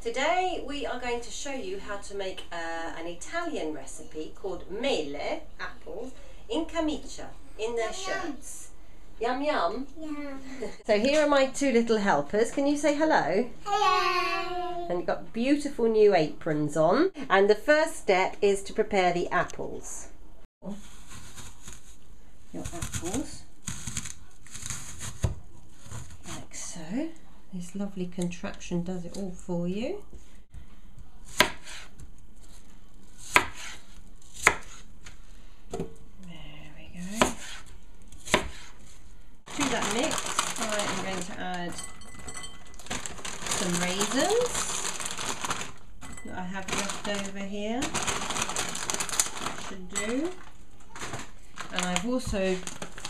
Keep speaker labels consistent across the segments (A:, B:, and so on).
A: Today we are going to show you how to make an Italian recipe called Mele apples in Camicia, in their shirts. Yum yum?
B: Yeah.
A: So here are my two little helpers. Can you say hello?
B: Hello.
A: And you've got beautiful new aprons on. And the first step is to prepare the apples. Your apples, like so. This lovely contraption does it all for you. There we go. To that mix, I am going to add some raisins that I have left over here. That should do. And I've also,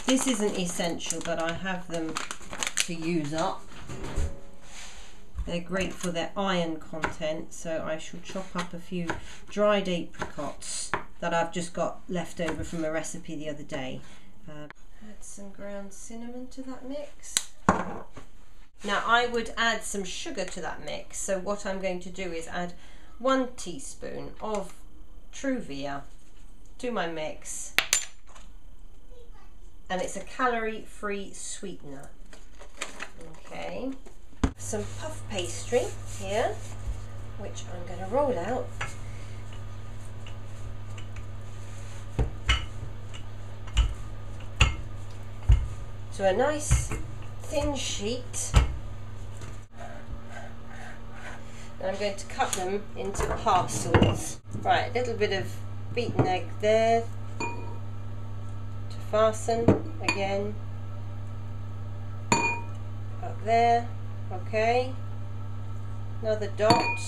A: this isn't essential, but I have them to use up. They're great for their iron content, so I shall chop up a few dried apricots that I've just got left over from a recipe the other day. Add some ground cinnamon to that mix. Now I would add some sugar to that mix, so what I'm going to do is add 1 teaspoon of Truvia to my mix, and it's a calorie-free sweetener. Okay. Some puff pastry here, which I'm going to roll out. To a nice thin sheet. And I'm going to cut them into parcels. Right, a little bit of beaten egg there to fasten again. Up there. Okay, another dot,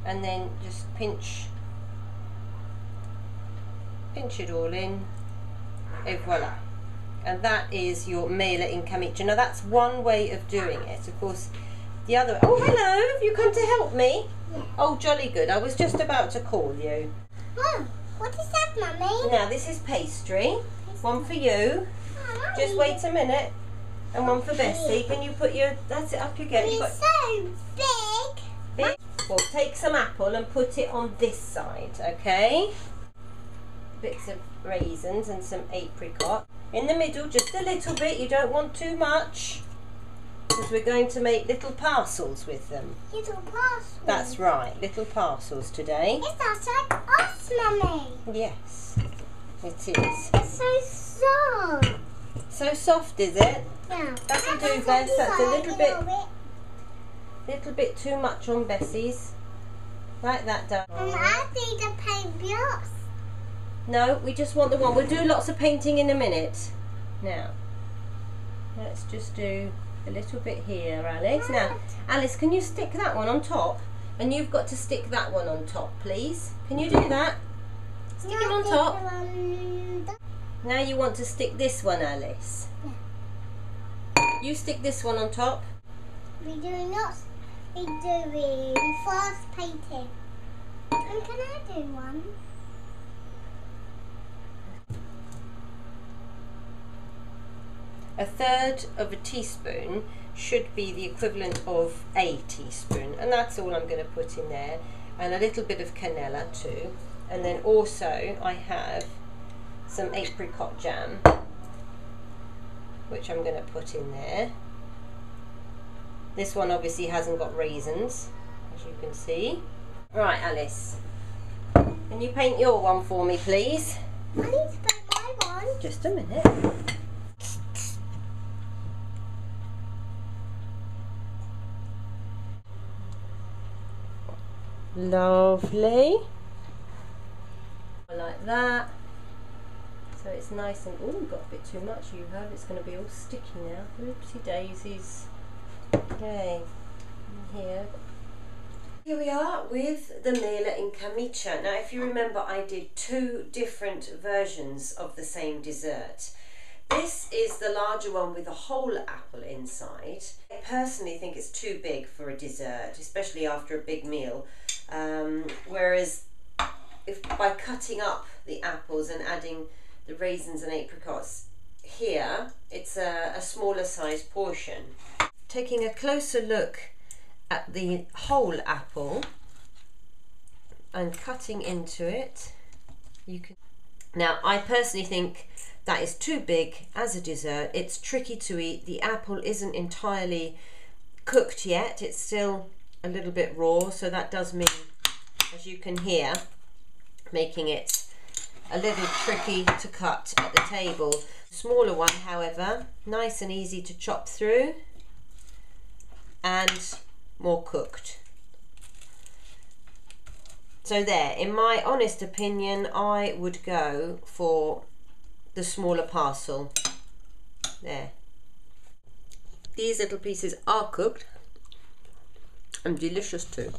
A: and then just pinch it all in, et voila. And that is your mele in Camicia. Now that's one way of doing it. Of course, the other, oh hello, have you come to help me?
B: Yeah.
A: Oh jolly good, I was just about to call you.
B: Oh, what is that, Mummy?
A: Now this is pastry, one for you,
B: Oh,
A: just wait a minute. And one for Bessie. Can you put your, that's it, up you go. You've got
B: so big.
A: big. Well, take some apple and put it on this side, okay? Bits of raisins and some apricot. In the middle, just a little bit. You don't want too much, because we're going to make little parcels with them.
B: Little parcels.
A: That's right, little parcels today.
B: Is that like us, Mummy?
A: Yes, it is.
B: It's so soft.
A: So soft, is it?
B: Yeah.
A: That'll do, Bess. That's a little bit too much on Bessie's. Like that, darling.
B: I need to paint blocks.
A: No, we just want the one. We'll do lots of painting in a minute. Now, let's just do a little bit here, Alice. Now, Alice, can you stick that one on top? And you've got to stick that one on top, please. Can you do that? Stick it on top. Now you want to stick this one, Alice.
B: Yeah.
A: You stick this one on top.
B: We're doing lots. We're doing fast painting. And can I do one?
A: A third of a teaspoon should be the equivalent of a teaspoon, and that's all I'm going to put in there, and a little bit of cannella too. And then also I have some apricot jam, which I'm going to put in there. This one obviously hasn't got raisins, as you can see. Right, Alice, can you paint your one for me, please?
B: I need to paint my one.
A: Just a minute. Lovely. Like that. So it's nice and, oh, we've got a bit too much, you have. It's going to be all sticky now. Oopsie daisies. Okay, here. Here we are with the Mele in Camicia. Now, if you remember, I did 2 different versions of the same dessert. This is the larger one with a whole apple inside. I personally think it's too big for a dessert, especially after a big meal. Whereas if by cutting up the apples and adding the raisins and apricots here, it's a smaller size portion. Taking a closer look at the whole apple and cutting into it. You can. Now, I personally think that is too big as a dessert. It's tricky to eat. The apple isn't entirely cooked yet. It's still a little bit raw, so that does mean, as you can hear, making it a little tricky to cut at the table. The smaller one, however, nice and easy to chop through and more cooked. So there, in my honest opinion, I would go for the smaller parcel. There. These little pieces are cooked and delicious too.